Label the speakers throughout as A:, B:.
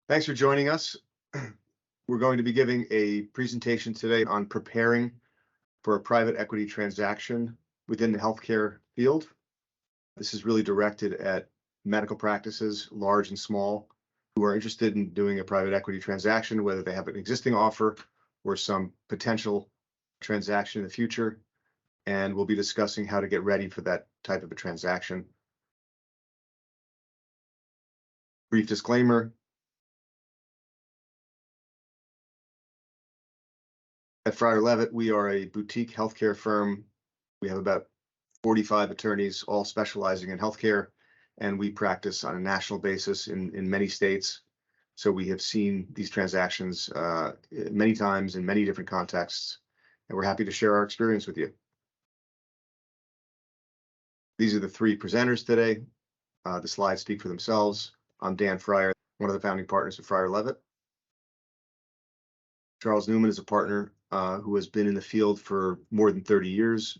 A: Thanks for joining us. We're going to be giving a presentation today on preparing for a private equity transaction within the healthcare field. This is really directed at medical practices, large and small, who are interested in doing a private equity transaction, whether they have an existing offer or some potential transaction in the future. And we'll be discussing how to get ready for that type of a transaction. Brief disclaimer. At Frier Levitt, we are a boutique healthcare firm. We have about 45 attorneys, all specializing in healthcare, and we practice on a national basis in many states. So we have seen these transactions many times in many different contexts, and we're happy to share our experience with you. These are the three presenters today. The slides speak for themselves. I'm Dan Frier, one of the founding partners of Frier Levitt. Charles Newman is a partner who has been in the field for more than 30 years.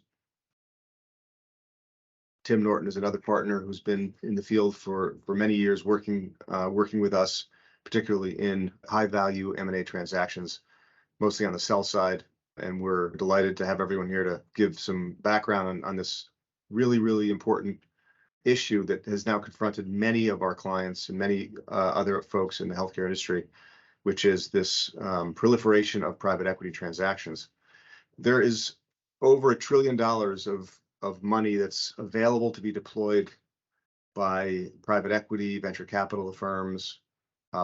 A: Tim Norton is another partner who's been in the field for many years, working with us, particularly in high-value M&A transactions, mostly on the sell side. And we're delighted to have everyone here to give some background on this really, really important issue that has now confronted many of our clients and many other folks in the healthcare industry, which is this proliferation of private equity transactions. There is over $1 trillion of money that's available to be deployed by private equity, venture capital firms,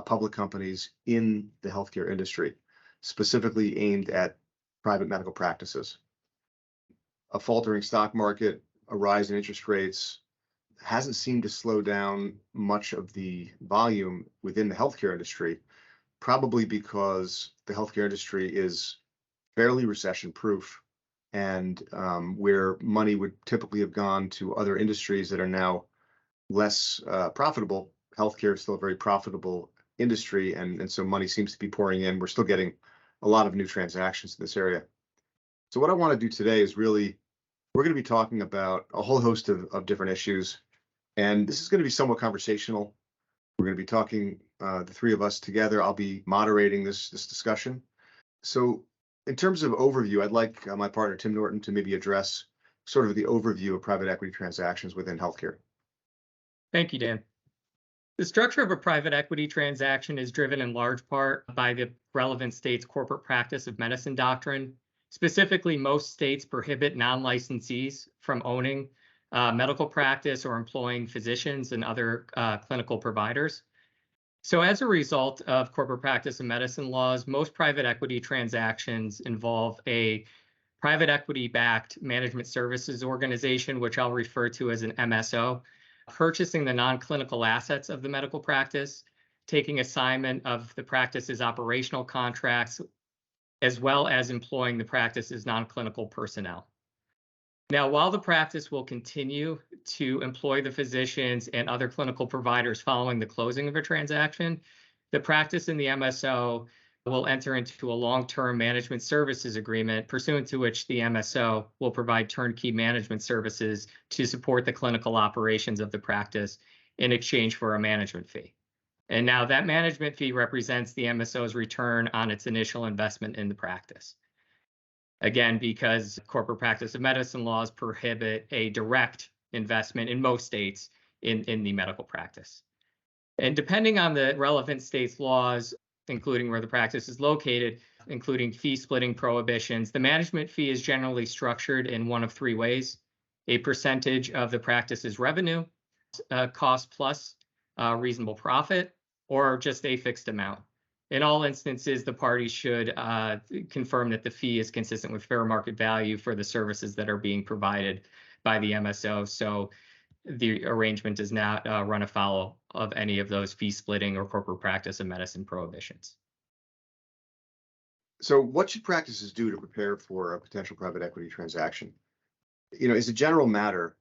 A: public companies in the healthcare industry, specifically aimed at private medical practices. A faltering stock market, a rise in interest rates hasn't seemed to slow down much of the volume within the healthcare industry, probably because the healthcare industry is fairly recession-proof, and where money would typically have gone to other industries that are now less profitable, healthcare is still a very profitable industry, and so money seems to be pouring in. We're still getting a lot of new transactions in this area. So what I want to do today is we're going to be talking about a whole host of different issues, and this is going to be somewhat conversational. We're going to be talking, the three of us together. I'll be moderating this discussion. So in terms of overview, I'd like my partner, Tim Norton, to maybe address sort of the overview of private equity transactions within healthcare.
B: Thank you, Dan. The structure of a private equity transaction is driven in large part by the relevant state's corporate practice of medicine doctrine. Specifically, most states prohibit non-licensees from owning medical practice or employing physicians and other clinical providers. So as a result of corporate practice of medicine laws, most private equity transactions involve a private equity-backed management services organization, which I'll refer to as an MSO, purchasing the non-clinical assets of the medical practice, taking assignment of the practice's operational contracts, as well as employing the practice's non-clinical personnel. Now, while the practice will continue to employ the physicians and other clinical providers following the closing of a transaction, the practice in the MSO will enter into a long-term management services agreement, pursuant to which the MSO will provide turnkey management services to support the clinical operations of the practice in exchange for a management fee. And now that management fee represents the MSO's return on its initial investment in the practice. Again, because corporate practice of medicine laws prohibit a direct investment in most states in the medical practice. And depending on the relevant state's laws, including where the practice is located, including fee splitting prohibitions, the management fee is generally structured in one of three ways: a percentage of the practice's revenue, cost plus reasonable profit, or just a fixed amount. In all instances, the parties should confirm that the fee is consistent with fair market value for the services that are being provided by the MSO. So the arrangement does not run afoul of any of those fee splitting or corporate practice of medicine prohibitions.
A: So what should practices do to prepare for a potential private equity transaction? As a general matter,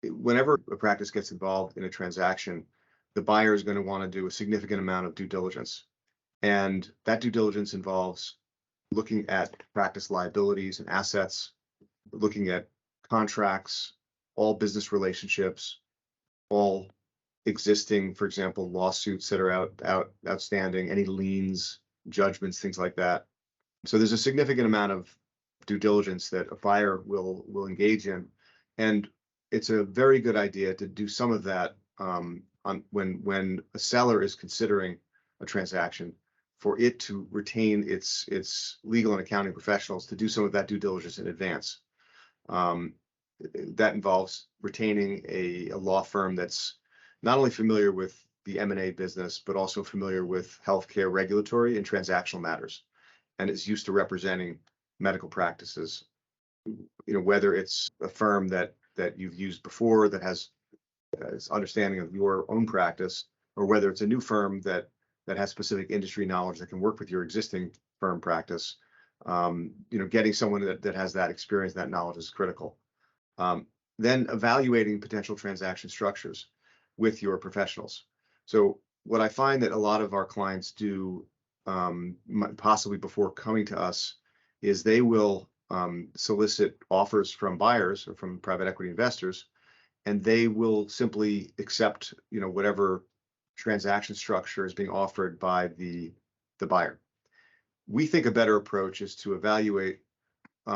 A: whenever a practice gets involved in a transaction, the buyer is going to want to do a significant amount of due diligence. And that due diligence involves looking at practice liabilities and assets, looking at contracts, all business relationships, all existing, for example, lawsuits that are outstanding, any liens, judgments, things like that. So there's a significant amount of due diligence that a buyer will engage in, and it's a very good idea to do some of that when a seller is considering a transaction, for it to retain its legal and accounting professionals to do some of that due diligence in advance. That involves retaining a law firm that's not only familiar with the M&A business, but also familiar with healthcare regulatory and transactional matters, and is used to representing medical practices. Whether it's a firm that you've used before that has understanding of your own practice, or whether it's a new firm that has specific industry knowledge that can work with your existing firm practice. Getting someone that has that experience, that knowledge is critical. Then evaluating potential transaction structures with your professionals. So what I find that a lot of our clients do, possibly before coming to us, is they will solicit offers from buyers or from private equity investors, and they will simply accept, whatever transaction structure is being offered by the buyer. We think a better approach is to evaluate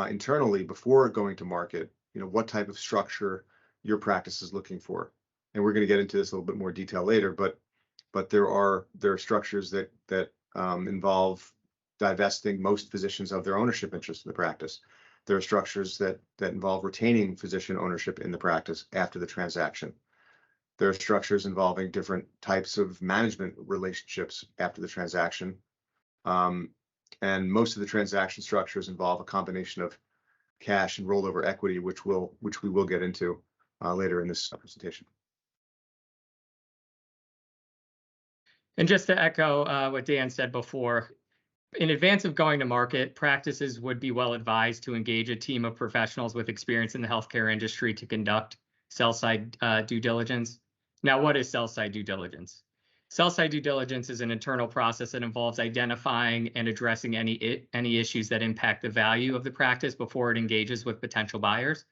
A: internally before going to market, what type of structure your practice is looking for. And we're going to get into this a little bit more detail later, but there are structures that involve divesting most physicians of their ownership interest in the practice. There are structures that involve retaining physician ownership in the practice after the transaction. There are structures involving different types of management relationships after the transaction. And most of the transaction structures involve a combination of cash and rollover equity, which we will get into later in this presentation.
B: And just to echo what Dan said before, in advance of going to market, practices would be well advised to engage a team of professionals with experience in the healthcare industry to conduct sell-side due diligence. Now, what is sell-side due diligence? Sell-side due diligence is an internal process that involves identifying and addressing any issues that impact the value of the practice before it engages with potential buyers.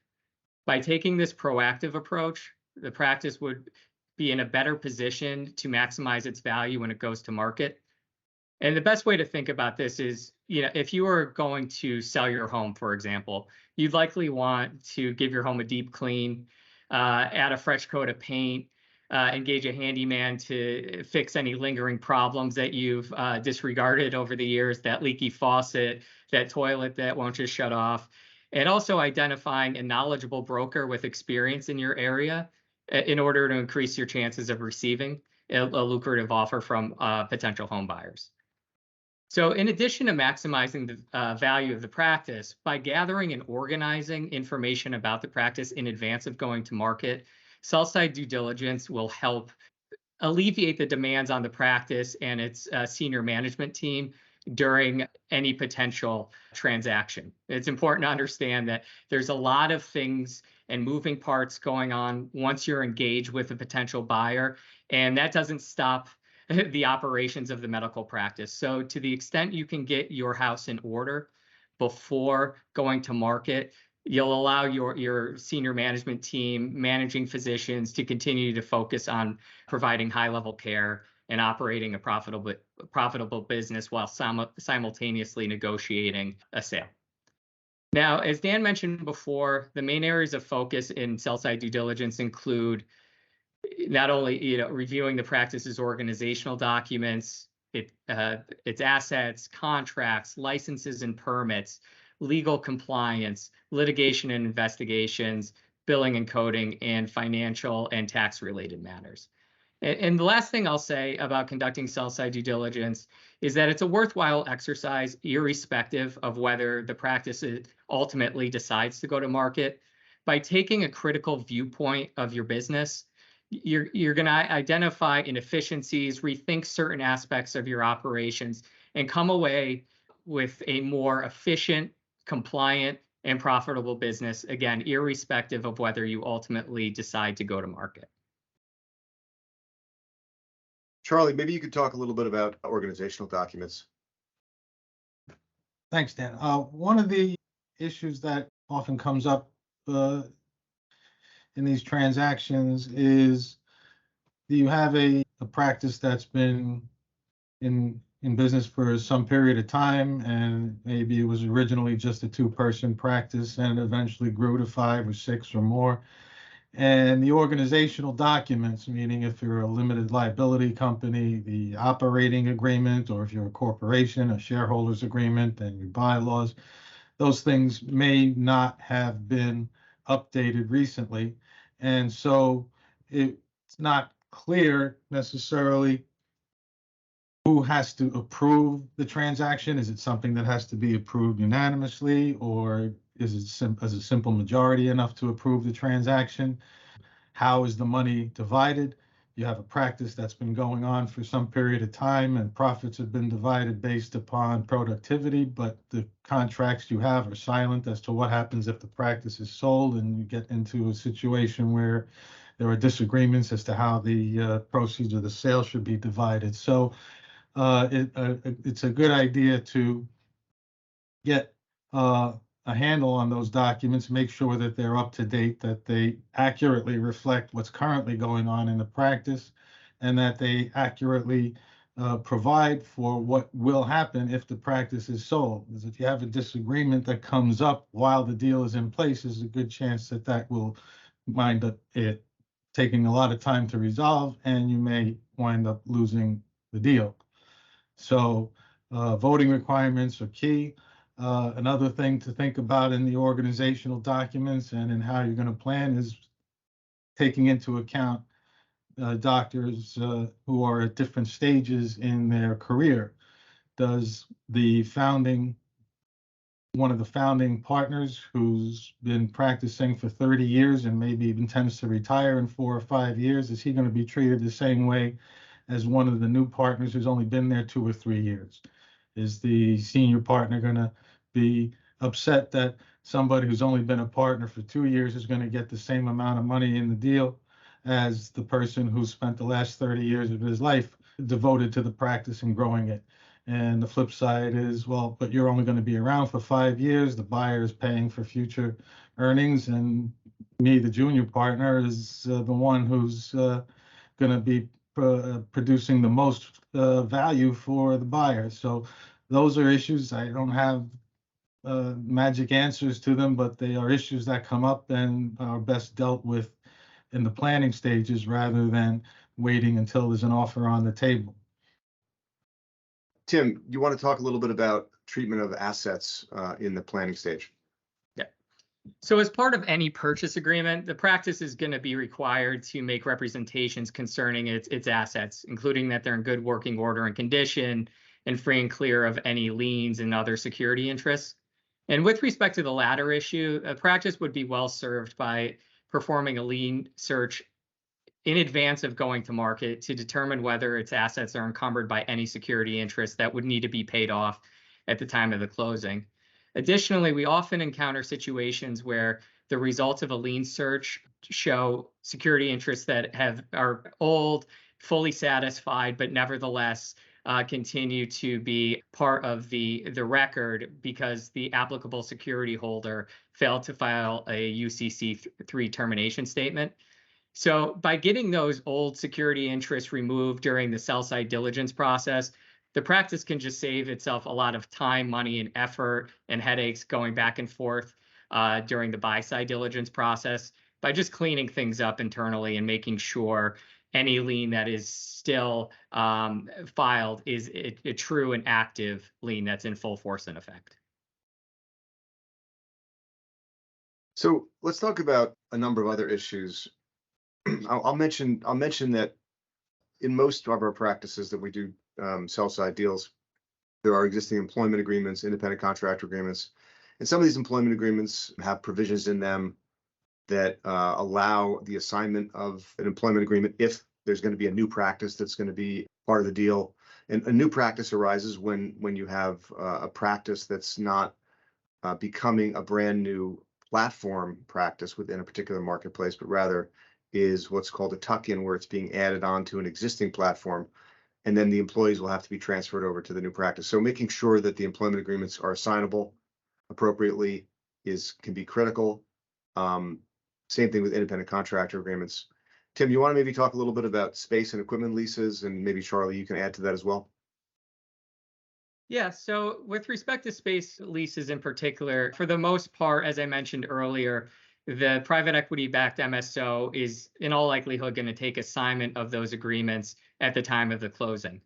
B: By taking this proactive approach, the practice would be in a better position to maximize its value when it goes to market. And the best way to think about this is, if you are going to sell your home, for example, you'd likely want to give your home a deep clean, add a fresh coat of paint, engage a handyman to fix any lingering problems that you've disregarded over the years, that leaky faucet, that toilet that won't just shut off, and also identifying a knowledgeable broker with experience in your area in order to increase your chances of receiving a lucrative offer from potential home buyers. So in addition to maximizing the value of the practice, by gathering and organizing information about the practice in advance of going to market, sell-side due diligence will help alleviate the demands on the practice and its senior management team during any potential transaction. It's important to understand that there's a lot of things and moving parts going on once you're engaged with a potential buyer, and that doesn't stop the operations of the medical practice. So to the extent you can get your house in order before going to market, you'll allow your senior management team, managing physicians, to continue to focus on providing high-level care and operating a profitable business while simultaneously negotiating a sale. Now, as Dan mentioned before, the main areas of focus in sell-side due diligence include not only reviewing the practice's organizational documents, its assets, contracts, licenses and permits, legal compliance, litigation and investigations, billing and coding, and financial and tax-related matters. And the last thing I'll say about conducting sell-side due diligence is that it's a worthwhile exercise, irrespective of whether the practice ultimately decides to go to market. By taking a critical viewpoint of your business, you're going to identify inefficiencies, rethink certain aspects of your operations, and come away with a more efficient, compliant, and profitable business, again, irrespective of whether you ultimately decide to go to market.
A: Charlie, maybe you could talk a little bit about organizational documents.
C: Thanks, Dan. One of the issues that often comes up in these transactions is you have a practice that's been in business for some period of time, and maybe it was originally just a two-person practice and eventually grew to 5 or 6 or more. And the organizational documents, meaning if you're a limited liability company, the operating agreement, or if you're a corporation, a shareholders agreement, and your bylaws, those things may not have been updated recently. And so it's not clear necessarily who has to approve the transaction. Is it something that has to be approved unanimously, or is it as a simple majority enough to approve the transaction? How is the money divided? You have a practice that's been going on for some period of time, and profits have been divided based upon productivity, but the contracts you have are silent as to what happens if the practice is sold, and you get into a situation where there are disagreements as to how the proceeds of the sale should be divided. So it's a good idea to get a handle on those documents, make sure that they're up to date, that they accurately reflect what's currently going on in the practice, and that they accurately provide for what will happen if the practice is sold. Because if you have a disagreement that comes up while the deal is in place, there's a good chance that that will wind up it taking a lot of time to resolve, and you may wind up losing the deal. So voting requirements are key. Another thing to think about in the organizational documents and in how you're going to plan is taking into account doctors who are at different stages in their career. Does one of the founding partners who's been practicing for 30 years and maybe even intends to retire in 4 or 5 years, is he going to be treated the same way as one of the new partners who's only been there 2 or 3 years? Is the senior partner going to be upset that somebody who's only been a partner for 2 years is going to get the same amount of money in the deal as the person who spent the last 30 years of his life devoted to the practice and growing it? And the flip side is, well, but you're only going to be around for 5 years. The buyer is paying for future earnings, and me, the junior partner, is the one who's going to be producing the most value for the buyer. So those are issues. I don't have magic answers to them, but they are issues that come up and are best dealt with in the planning stages rather than waiting until there's an offer on the table.
A: Tim, you want to talk a little bit about treatment of assets in the planning stage?
B: Yeah. So as part of any purchase agreement, the practice is going to be required to make representations concerning its assets, including that they're in good working order and condition and free and clear of any liens and other security interests. And with respect to the latter issue, a practice would be well served by performing a lien search in advance of going to market to determine whether its assets are encumbered by any security interest that would need to be paid off at the time of the closing. Additionally, we often encounter situations where the results of a lien search show security interests that are old, fully satisfied, but nevertheless continue to be part of the record because the applicable security holder failed to file a UCC3 termination statement. So by getting those old security interests removed during the sell-side diligence process, the practice can just save itself a lot of time, money, and effort and headaches going back and forth during the buy-side diligence process by just cleaning things up internally and making sure any lien that is still filed is a true and active lien that's in full force and effect.
A: So let's talk about a number of other issues. I'll mention that in most of our practices that we do sell side deals, there are existing employment agreements, independent contractor agreements, and some of these employment agreements have provisions in them that allow the assignment of an employment agreement if there's going to be a new practice that's going to be part of the deal. And a new practice arises when you have a practice that's not becoming a brand new platform practice within a particular marketplace, but rather is what's called a tuck-in, where it's being added on to an existing platform, and then the employees will have to be transferred over to the new practice. So making sure that the employment agreements are assignable appropriately can be critical. Same thing with independent contractor agreements. Tim, you want to maybe talk a little bit about space and equipment leases, and maybe Charlie, you can add to that as well.
B: Yeah, so with respect to space leases in particular, for the most part, as I mentioned earlier, the private equity backed MSO is in all likelihood going to take assignment of those agreements at the time of the closing.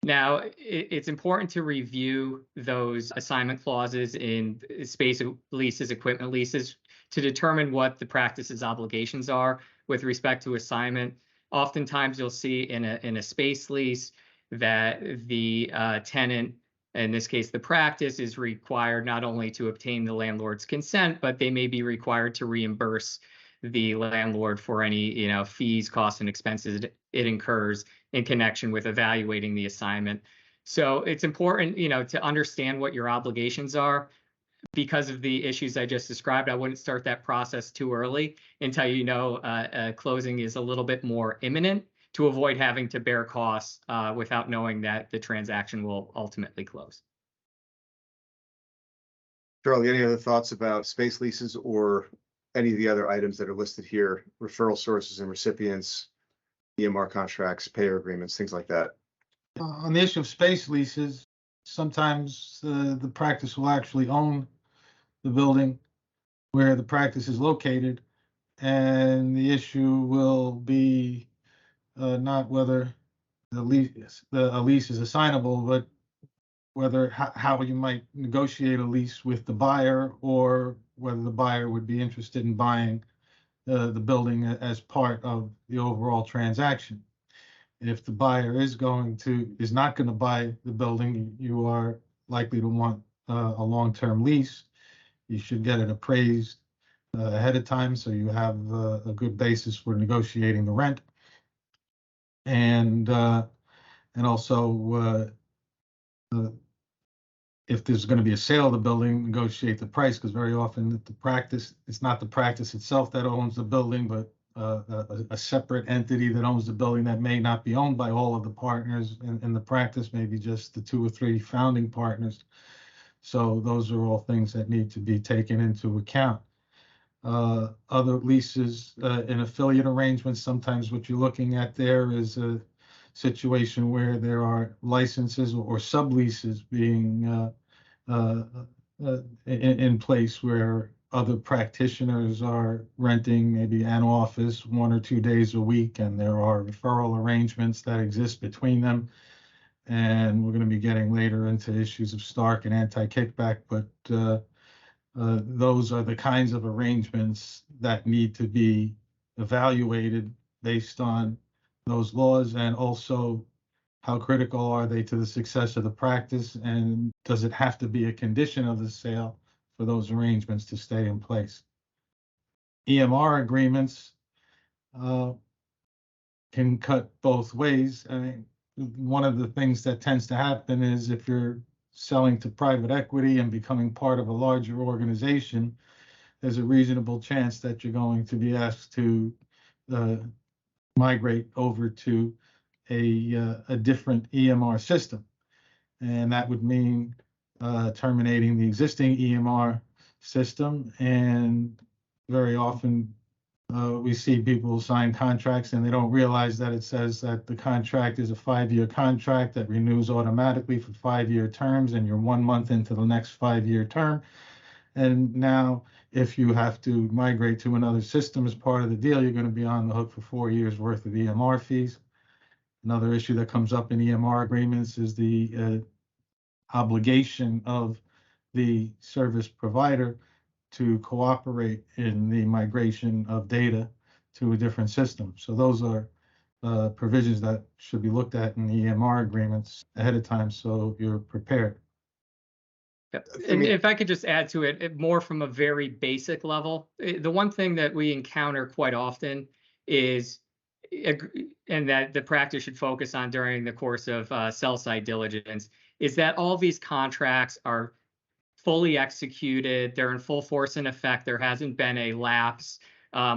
B: Now, it's important to review those assignment clauses in space leases, equipment leases, to determine what the practice's obligations are with respect to assignment. Oftentimes, you'll see in a space lease that the tenant, in this case, the practice, is required not only to obtain the landlord's consent, but they may be required to reimburse the landlord for any, fees, costs, and expenses it incurs in connection with evaluating the assignment. So it's important, to understand what your obligations are. Because of the issues I just described, I wouldn't start that process too early until closing is a little bit more imminent, to avoid having to bear costs without knowing that the transaction will ultimately close.
A: Charlie, any other thoughts about space leases or any of the other items that are listed here, referral sources and recipients, EMR contracts, payer agreements, things like that?
C: On the issue of space leases, sometimes the practice will actually own the building where the practice is located, and the issue will be not whether a lease is assignable, but whether how you might negotiate a lease with the buyer, or whether the buyer would be interested in buying the building as part of the overall transaction. If the buyer is not going to buy the building, you are likely to want a long-term lease. You should get it appraised ahead of time, so you have a good basis for negotiating the rent. And also, if there's going to be a sale of the building, negotiate the price, because very often it's not the practice itself that owns the building, but a separate entity that owns the building that may not be owned by all of the partners in the practice, maybe just the 2 or 3 founding partners. So those are all things that need to be taken into account. Other leases in affiliate arrangements, sometimes what you're looking at there is a situation where there are licenses or subleases being in place, where other practitioners are renting maybe an office 1 or 2 days a week, and there are referral arrangements that exist between them. And we're going to be getting later into issues of Stark and anti-kickback, but those are the kinds of arrangements that need to be evaluated based on those laws, and also how critical are they to the success of the practice, and does it have to be a condition of the sale for those arrangements to stay in place. EMR agreements can cut both ways. I mean, one of the things that tends to happen is, if you're selling to private equity and becoming part of a larger organization, there's a reasonable chance that you're going to be asked to migrate over to a different EMR system. And that would mean terminating the existing EMR system. And very often we see people sign contracts and they don't realize that it says that the contract is a 5-year contract that renews automatically for 5-year terms, and you're 1 month into the next 5-year term. And now, if you have to migrate to another system as part of the deal, you're going to be on the hook for 4 years worth of EMR fees. Another issue that comes up in EMR agreements is the obligation of the service provider to cooperate in the migration of data to a different system. So those are provisions that should be looked at in the EMR agreements ahead of time, so you're prepared.
B: Yep. And if I could just add to it more from a very basic level, the one thing that we encounter quite often is, and that the practice should focus on during the course of sell-side diligence, is that all these contracts are fully executed, they're in full force and effect, there hasn't been a lapse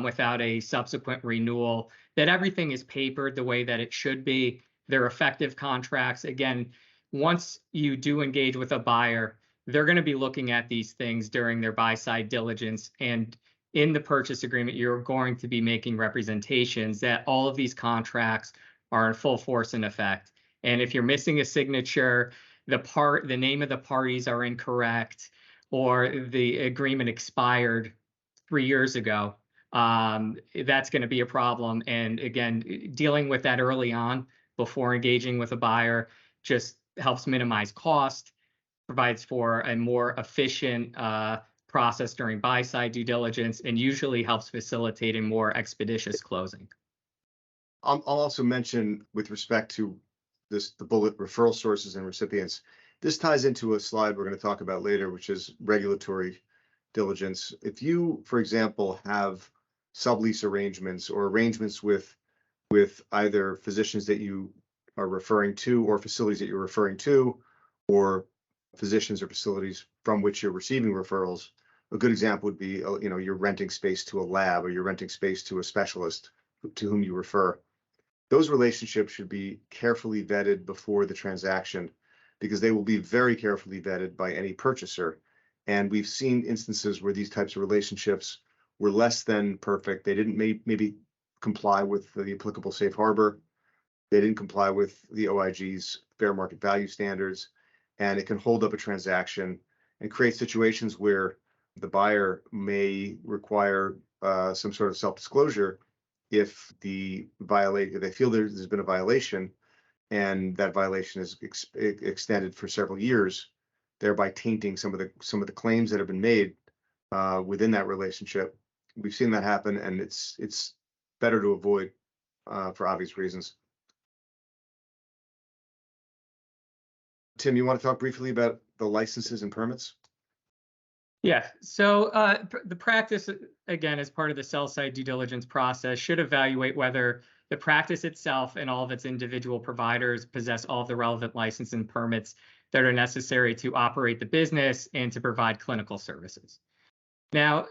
B: without a subsequent renewal, that everything is papered the way that it should be, they're effective contracts. Again, once you do engage with a buyer, they're going to be looking at these things during their buy-side diligence, and in the purchase agreement, you're going to be making representations that all of these contracts are in full force and effect. And if you're missing a signature, the name of the parties are incorrect, or the agreement expired 3 years ago, that's going to be a problem. And again, dealing with that early on before engaging with a buyer just helps minimize cost, provides for a more efficient process during buy-side due diligence, and usually helps facilitate a more expeditious closing.
A: I'll also mention with respect to the bullet referral sources and recipients, this ties into a slide we're going to talk about later, which is regulatory diligence. If you, for example, have sublease arrangements or arrangements with either physicians that you are referring to or facilities that you're referring to, or physicians or facilities from which you're receiving referrals, a good example would be, you're renting space to a lab, or you're renting space to a specialist to whom you refer. Those relationships should be carefully vetted before the transaction, because they will be very carefully vetted by any purchaser. And we've seen instances where these types of relationships were less than perfect. They didn't maybe comply with the applicable safe harbor. They didn't comply with the OIG's fair market value standards, and it can hold up a transaction and create situations where the buyer may require some sort of self-disclosure if they feel there's been a violation, and that violation is extended for several years, thereby tainting some of the claims that have been made within that relationship. We've seen that happen, and it's better to avoid for obvious reasons. Tim, you want to talk briefly about the licenses and permits?
B: Yeah, so the practice, again, as part of the sell-side due diligence process, should evaluate whether the practice itself and all of its individual providers possess all of the relevant license and permits that are necessary to operate the business and to provide clinical services. Now,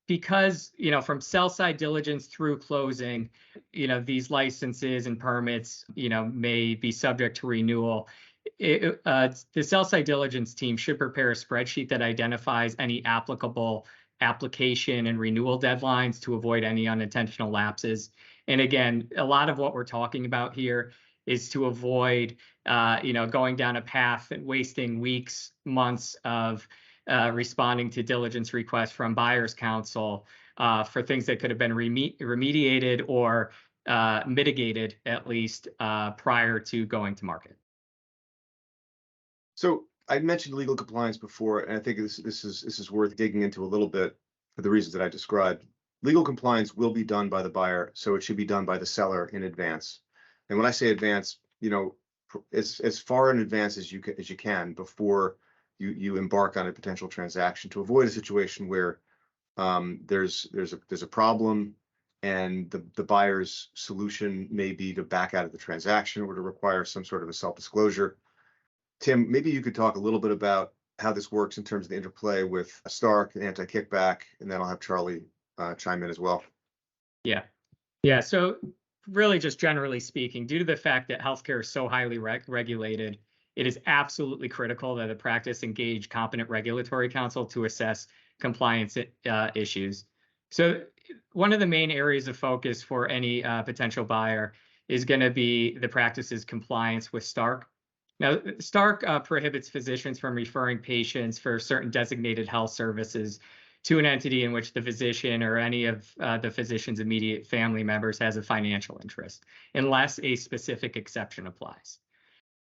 B: because, from sell-side diligence through closing, these licenses and permits, may be subject to renewal. The sell-side diligence team should prepare a spreadsheet that identifies any applicable application and renewal deadlines to avoid any unintentional lapses. And again, a lot of what we're talking about here is to avoid, going down a path and wasting weeks, months of responding to diligence requests from buyer's counsel for things that could have been remediated or mitigated, at least prior to going to market.
A: So I mentioned legal compliance before, and I think this is worth digging into a little bit for the reasons that I described. Legal compliance will be done by the buyer, so it should be done by the seller in advance. And when I say advance, as far in advance as you can before you embark on a potential transaction, to avoid a situation where there's a problem and the buyer's solution may be to back out of the transaction or to require some sort of a self-disclosure. Tim, maybe you could talk a little bit about how this works in terms of the interplay with Stark and anti-kickback, and then I'll have Charlie chime in as well.
B: Yeah. So really, just generally speaking, due to the fact that healthcare is so highly regulated, it is absolutely critical that the practice engage competent regulatory counsel to assess compliance issues. So one of the main areas of focus for any potential buyer is going to be the practice's compliance with Stark. Now, Stark prohibits physicians from referring patients for certain designated health services to an entity in which the physician or any of the physician's immediate family members has a financial interest, unless a specific exception applies.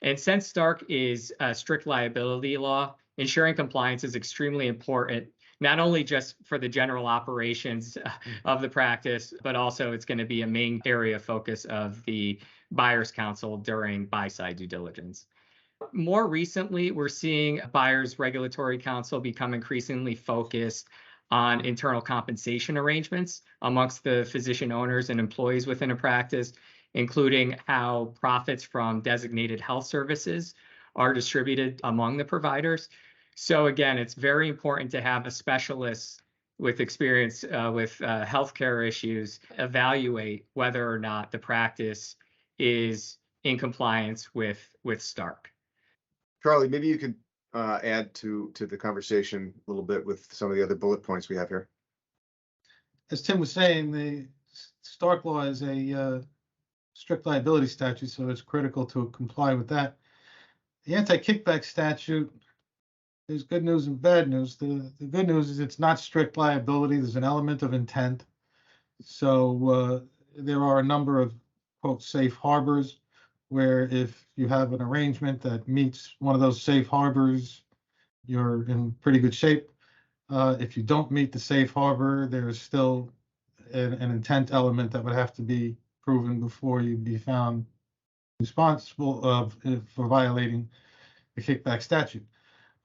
B: And since Stark is a strict liability law, ensuring compliance is extremely important, not only just for the general operations of the practice, but also it's going to be a main area of focus of the buyer's counsel during buy-side due diligence. More recently, we're seeing buyer's regulatory counsel become increasingly focused on internal compensation arrangements amongst the physician owners and employees within a practice, including how profits from designated health services are distributed among the providers. So again, it's very important to have a specialist with experience with healthcare issues evaluate whether or not the practice is in compliance with Stark.
A: Charlie, maybe you could add to the conversation a little bit with some of the other bullet points we have here.
C: as Tim was saying, the Stark law is a strict liability statute, so it's critical to comply with that. The anti-kickback statute, there's good news and bad news. The good news is it's not strict liability. There's an element of intent. So there are a number of, quote, safe harbors where if you have an arrangement that meets one of those safe harbors, you're in pretty good shape. If you don't meet the safe harbor, there is still an intent element that would have to be proven before you'd be found responsible for violating the kickback statute.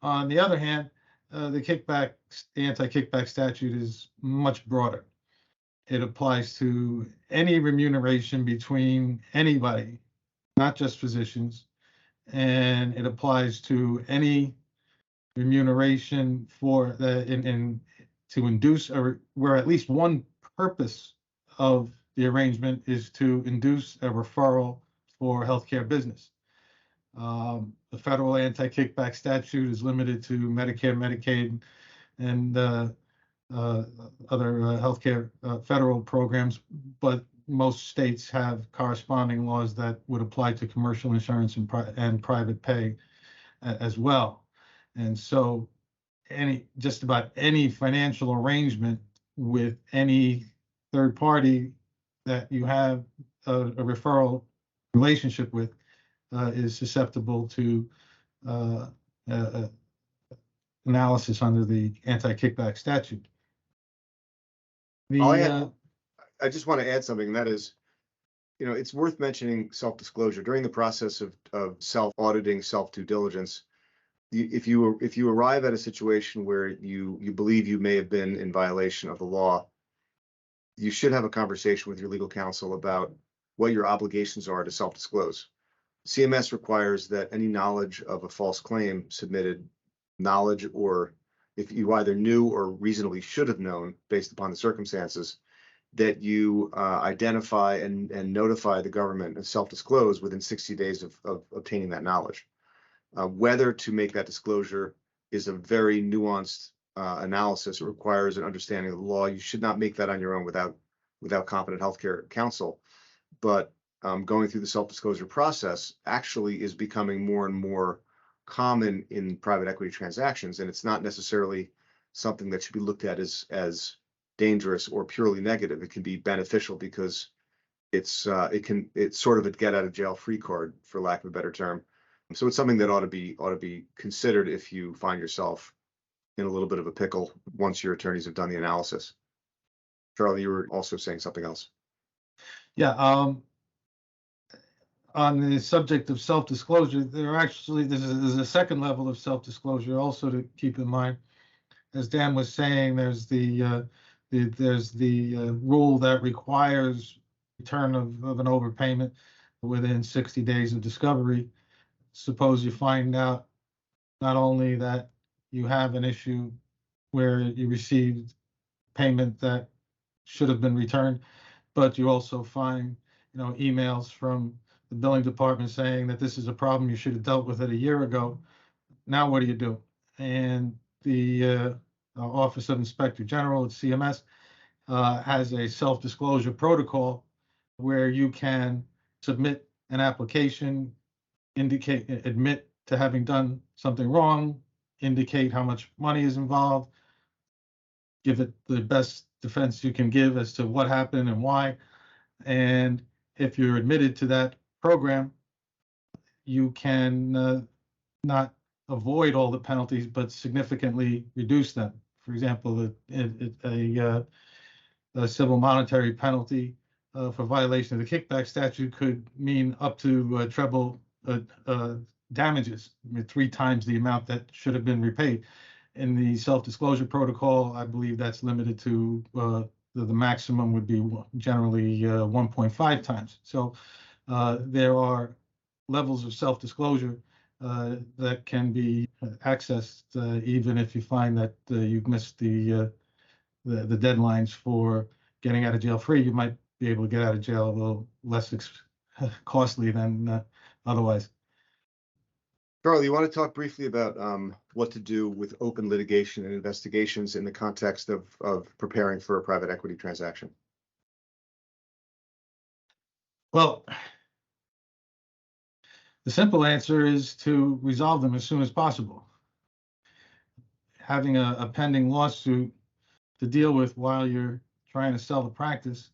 C: On the other hand, the anti-kickback statute is much broader. It applies to any remuneration between anybody, not just physicians, and it applies to any remuneration for to induce where at least one purpose of the arrangement is to induce a referral for healthcare business. The federal anti-kickback statute is limited to Medicare, Medicaid, and other healthcare federal programs, but most states have corresponding laws that would apply to commercial insurance and private pay as well. And so just about any financial arrangement with any third party that you have a referral relationship with is susceptible to analysis under the anti-kickback statute.
A: I just want to add something, and that is, it's worth mentioning self-disclosure during the process of self-auditing, self-due diligence. If you arrive at a situation where you believe you may have been in violation of the law, you should have a conversation with your legal counsel about what your obligations are to self-disclose. CMS requires that any knowledge of a false claim submitted, knowledge, or if you either knew or reasonably should have known based upon the circumstances, that you identify and notify the government and self-disclose within 60 days of obtaining that knowledge. Whether to make that disclosure is a very nuanced analysis. It requires an understanding of the law. You should not make that on your own without competent healthcare counsel. But going through the self-disclosure process actually is becoming more and more common in private equity transactions, and it's not necessarily something that should be looked at as dangerous or purely negative. It can be beneficial because it's sort of a get out of jail free card, for lack of a better term. So it's something that ought to be considered if you find yourself in a little bit of a pickle once your attorneys have done the analysis. Charlie, you were also saying something else.
C: Yeah. On the subject of self-disclosure, there's a second level of self-disclosure also to keep in mind. As Dan was saying, there's the rule that requires return of an overpayment within 60 days of discovery. Suppose you find out not only that you have an issue where you received payment that should have been returned, but you also find emails from the billing department saying that this is a problem, you should have dealt with it a year ago. Now what do you do? And the Office of Inspector General at CMS has a self-disclosure protocol where you can submit an application, admit to having done something wrong, indicate how much money is involved, give it the best defense you can give as to what happened and why. And if you're admitted to that program, you can not avoid all the penalties, but significantly reduce them. For example, a civil monetary penalty for violation of the kickback statute could mean up to treble damages, 3 times the amount that should have been repaid. In the self-disclosure protocol, I believe that's limited to the maximum would be generally 1.5 times. So there are levels of self-disclosure that can be accessed even if you find that you've missed the deadlines for getting out of jail free. You might be able to get out of jail a little less costly than otherwise.
A: Charlie, you want to talk briefly about what to do with open litigation and investigations in the context of preparing for a private equity transaction?
C: Well, the simple answer is to resolve them as soon as possible. Having a pending lawsuit to deal with while you're trying to sell the practice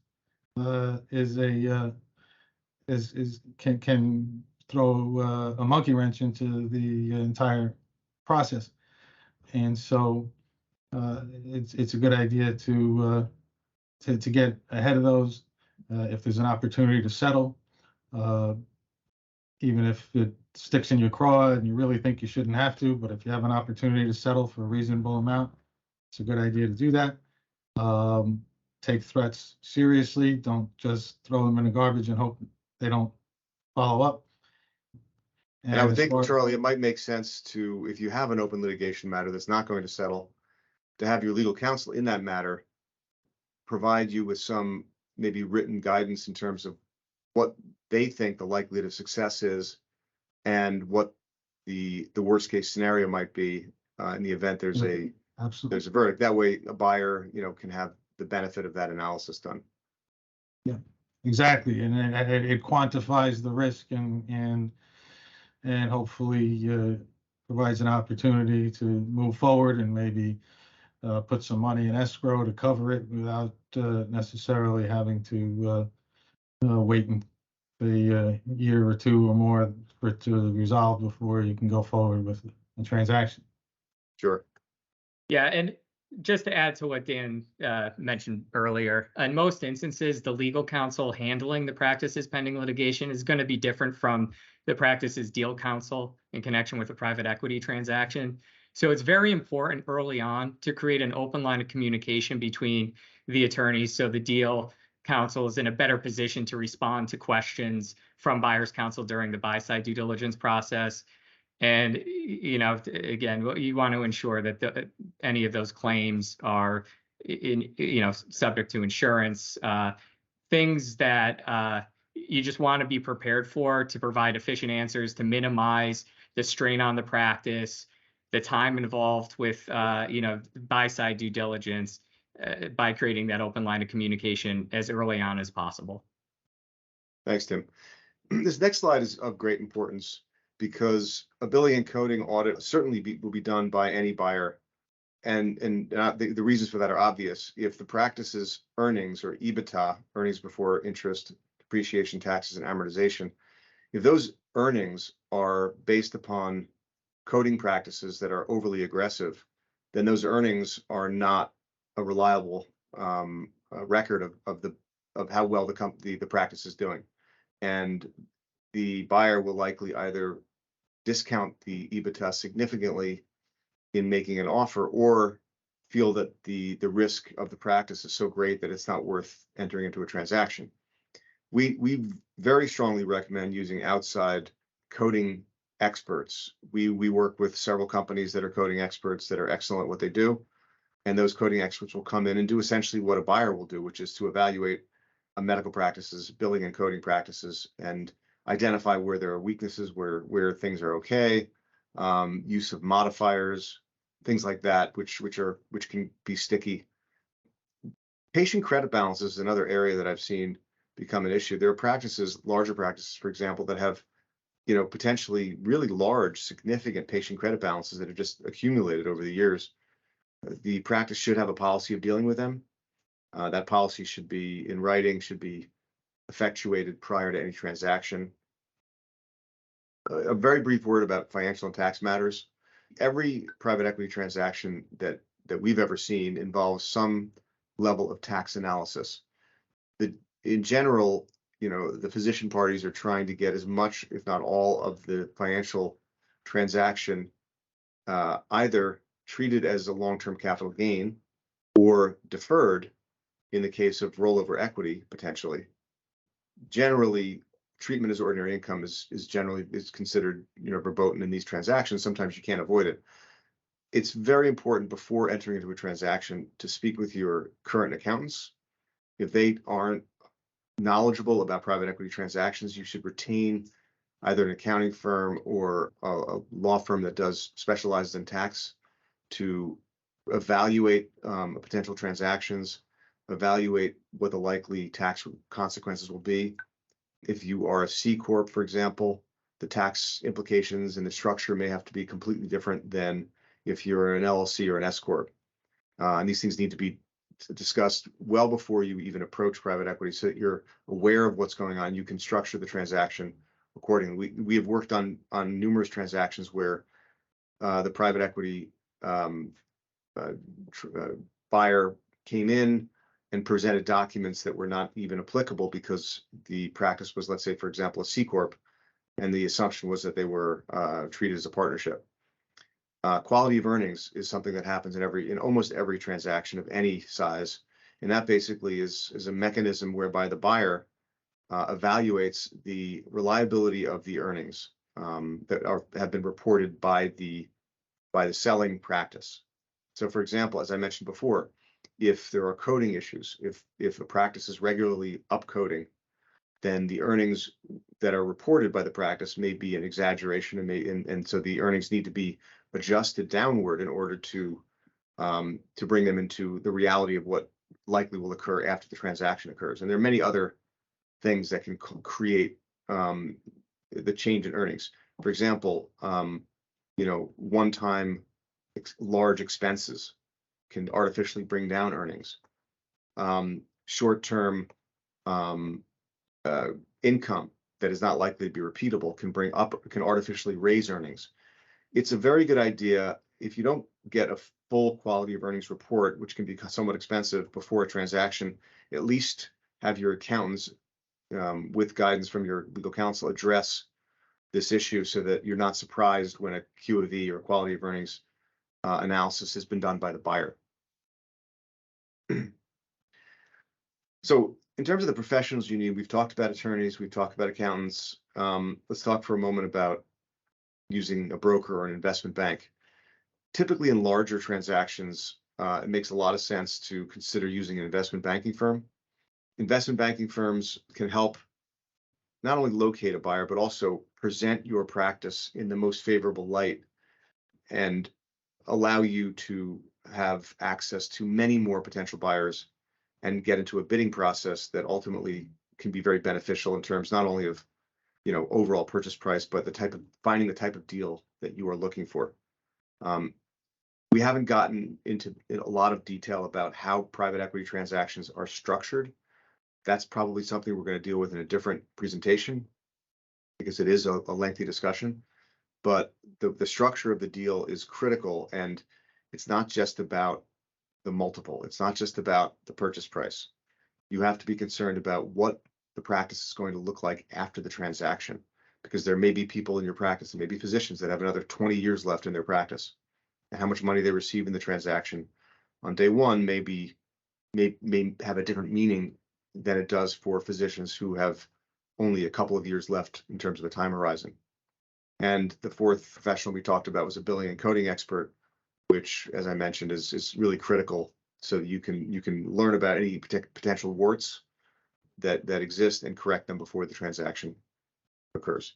C: can throw a monkey wrench into the entire process. And so it's a good idea to get ahead of those. If there's an opportunity to settle, even if it sticks in your craw and you really think you shouldn't have to, but if you have an opportunity to settle for a reasonable amount, it's a good idea to do that. Take threats seriously. Don't just throw them in the garbage and hope they don't follow up.
A: And I would think, Charlie, it might make sense to, if you have an open litigation matter that's not going to settle, to have your legal counsel in that matter provide you with some maybe written guidance in terms of what they think the likelihood of success is and what the worst case scenario might be in the event there's a verdict. That way a buyer, can have the benefit of that analysis done.
C: Yeah, exactly. And it quantifies the risk and hopefully provides an opportunity to move forward and maybe put some money in escrow to cover it without necessarily having to wait a year or two or more for it to resolve before you can go forward with the transaction.
A: Sure.
B: Yeah, and just to add to what Dan mentioned earlier, in most instances, the legal counsel handling the practice's pending litigation is going to be different from the practice's deal counsel in connection with a private equity transaction. So it's very important early on to create an open line of communication between the attorneys so the deal counsel is in a better position to respond to questions from buyer's counsel during the buy-side due diligence process. And, again, you want to ensure that any of those claims are, subject to insurance, things that you just want to be prepared for to provide efficient answers to minimize the strain on the practice, the time involved with, buy-side due diligence by creating that open line of communication as early on as possible.
A: Thanks, Tim. This next slide is of great importance because a billing and coding audit certainly will be done by any buyer. And the reasons for that are obvious. If the practice's earnings or EBITDA, earnings before interest, depreciation, taxes, and amortization, if those earnings are based upon coding practices that are overly aggressive, then those earnings are not a reliable record of how well the practice is doing. And the buyer will likely either discount the EBITDA significantly in making an offer or feel that the risk of the practice is so great that it's not worth entering into a transaction. We very strongly recommend using outside coding experts. We work with several companies that are coding experts that are excellent at what they do. And those coding experts will come in and do essentially what a buyer will do, which is to evaluate a medical practices, billing and coding practices, and identify where there are weaknesses, where things are okay, use of modifiers, things like that, which can be sticky. Patient credit balance is another area that I've seen become an issue. There are practices, larger practices, for example, that have potentially really large, significant patient credit balances that have just accumulated over the years. The practice should have a policy of dealing with them. That policy should be in writing, should be effectuated prior to any transaction. A very brief word about financial and tax matters. Every private equity transaction that we've ever seen involves some level of tax analysis. In general, the physician parties are trying to get as much, if not all, of the financial transaction either treated as a long-term capital gain or deferred in the case of rollover equity, potentially. Generally, treatment as ordinary income is considered, verboten in these transactions. Sometimes you can't avoid it. It's very important before entering into a transaction to speak with your current accountants. If they aren't knowledgeable about private equity transactions, you should retain either an accounting firm or a law firm that specializes in tax to evaluate potential transactions, evaluate what the likely tax consequences will be. If you are a C Corp, for example, the tax implications and the structure may have to be completely different than if you're an LLC or an S Corp. And these things need to be discussed well before you even approach private equity so that you're aware of what's going on. You can structure the transaction accordingly. We have worked on numerous transactions where the private equity buyer came in and presented documents that were not even applicable because the practice was, let's say, for example, a C Corp, and the assumption was that they were treated as a partnership. Quality of earnings is something that happens in almost every transaction of any size, and that basically is a mechanism whereby the buyer evaluates the reliability of the earnings that have been reported by the selling practice. So, for example, as I mentioned before, if there are coding issues, if a practice is regularly upcoding, then the earnings that are reported by the practice may be an exaggeration, and so the earnings need to be adjusted downward in order to bring them into the reality of what likely will occur after the transaction occurs. And there are many other things that can create the change in earnings. For example, one-time large expenses can artificially bring down earnings. Short-term income that is not likely to be repeatable can artificially raise earnings. It's a very good idea if you don't get a full quality of earnings report, which can be somewhat expensive before a transaction, at least have your accountants with guidance from your legal counsel address this issue so that you're not surprised when a Q of E or quality of earnings analysis has been done by the buyer. So in terms of the professionals you need, we've talked about attorneys, we've talked about accountants. Let's talk for a moment about using a broker or an investment bank. Typically in larger transactions, it makes a lot of sense to consider using an investment banking firm. Investment banking firms can help not only locate a buyer, but also present your practice in the most favorable light and allow you to have access to many more potential buyers and get into a bidding process that ultimately can be very beneficial in terms not only of overall purchase price, but finding the type of deal that you are looking for. We haven't gotten into a lot of detail about how private equity transactions are structured. That's probably something we're going to deal with in a different presentation because it is a lengthy discussion. But the structure of the deal is critical, and it's not just about the multiple. It's not just about the purchase price. You have to be concerned about what the practice is going to look like after the transaction, because there may be people in your practice, and maybe physicians that have another 20 years left in their practice, and how much money they receive in the transaction on day one may have a different meaning than it does for physicians who have only a couple of years left in terms of a time horizon. And the fourth professional we talked about was a billing and coding expert, which, as I mentioned, is really critical. So you can learn about any potential warts that exist and correct them before the transaction occurs.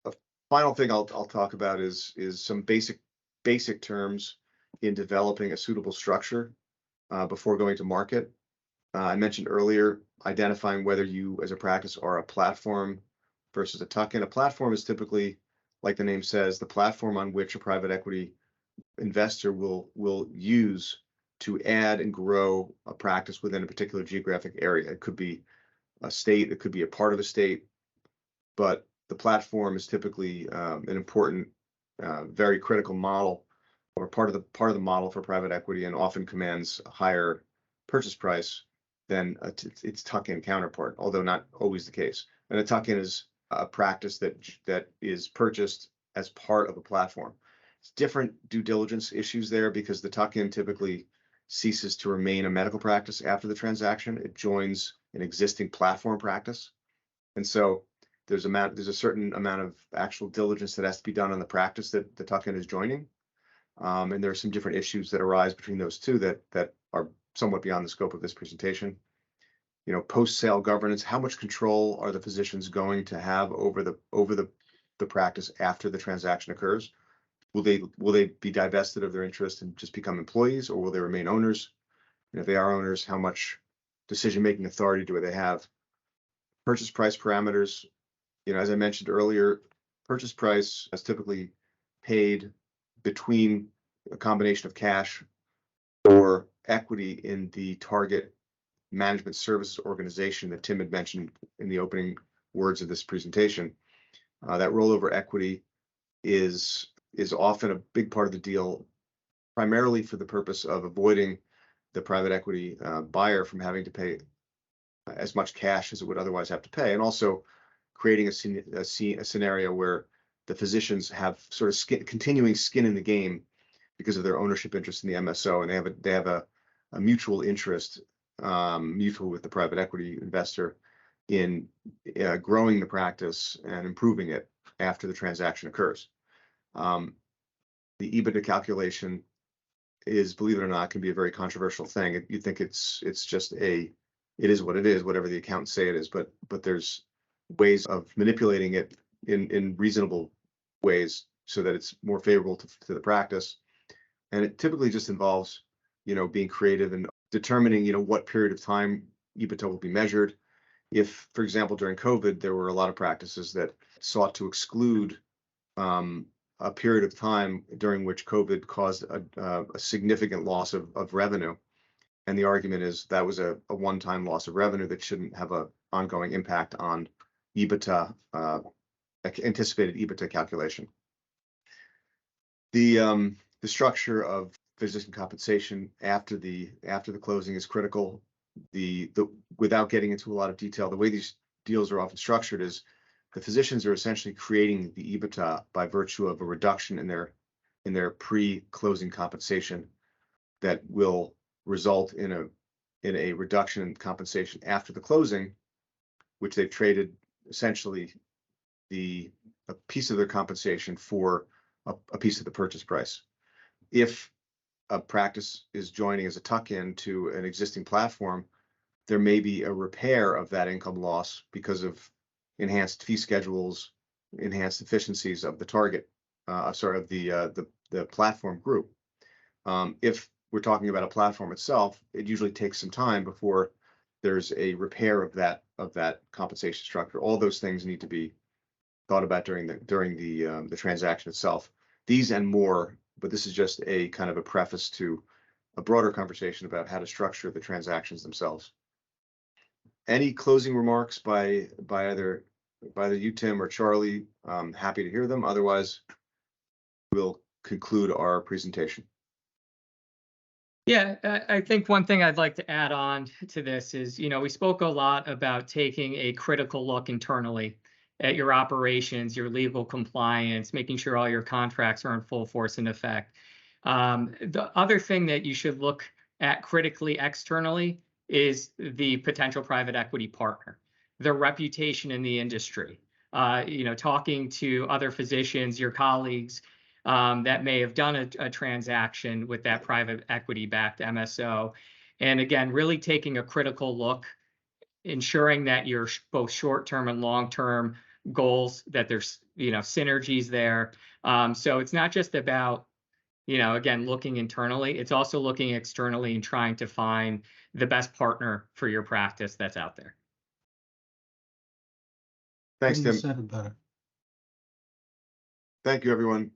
A: A final thing I'll talk about is some basic terms in developing a suitable structure before going to market. I mentioned earlier identifying whether you as a practice are a platform versus a tuck-in. A platform is typically, like the name says, the platform on which a private equity investor will use to add and grow a practice within a particular geographic area. It could be a state, it could be a part of a state, but the platform is typically an important, very critical model or part of the model for private equity, and often commands a higher purchase price than its tuck-in counterpart, although not always the case. And a tuck-in is a practice that is purchased as part of a platform. It's different due diligence issues there because the tuck-in typically ceases to remain a medical practice after the transaction. It joins an existing platform practice. And so there's a certain amount of actual diligence that has to be done on the practice that the tuck-in is joining. And there are some different issues that arise between those two that are somewhat beyond the scope of this presentation. post-sale governance. How much control are the physicians going to have over the practice after the transaction occurs? Will they be divested of their interest and just become employees, or will they remain owners? And if they are owners, how much decision-making authority do they have? Purchase price parameters. As I mentioned earlier, purchase price is typically paid between a combination of cash or equity in the target management services organization that Tim had mentioned in the opening words of this presentation. That rollover equity is often a big part of the deal, primarily for the purpose of avoiding the private equity buyer from having to pay as much cash as it would otherwise have to pay, and also creating a scenario where the physicians have sort of continuing skin in the game because of their ownership interest in the MSO, and they have a mutual interest, mutual with the private equity investor, in growing the practice and improving it after the transaction occurs. The EBITDA calculation is, believe it or not, can be a very controversial thing. You think it's just it is what it is, whatever the accountants say it is, but there's ways of manipulating it in reasonable ways so that it's more favorable to the practice. And it typically just involves, being creative and determining, what period of time EBITDA will be measured. If, for example, during COVID, there were a lot of practices that sought to exclude a period of time during which COVID caused a significant loss of revenue. And the argument is that was a one-time loss of revenue that shouldn't have an ongoing impact on EBITDA, anticipated EBITDA calculation. The structure of physician compensation after the closing is critical. Without getting into a lot of detail, the way these deals are often structured is the physicians are essentially creating the EBITDA by virtue of a reduction in their pre-closing compensation that will result in a reduction in compensation after the closing, which they've traded essentially a piece of their compensation for a piece of the purchase price. If a practice is joining as a tuck-in to an existing platform, there may be a repair of that income loss because of enhanced fee schedules, enhanced efficiencies of the target, of the platform group. If we're talking about a platform itself, it usually takes some time before there's a repair of that compensation structure. All those things need to be thought about during the transaction itself. These and more, but this is just a kind of a preface to a broader conversation about how to structure the transactions themselves. Any closing remarks by either you, Tim, or Charlie? I'm happy to hear them. Otherwise, we'll conclude our presentation.
B: Yeah, I think one thing I'd like to add on to this is, we spoke a lot about taking a critical look internally at your operations, your legal compliance, making sure all your contracts are in full force and effect. The other thing that you should look at critically externally is the potential private equity partner, their reputation in the industry. Talking to other physicians, your colleagues that may have done a transaction with that private equity-backed MSO. And again, really taking a critical look, ensuring that your both short-term and long-term goals, that there's, synergies there. So it's not just about, again, looking internally, it's also looking externally and trying to find the best partner for your practice that's out there.
A: Thanks, Tim.
C: Said it better.
A: Thank you, everyone.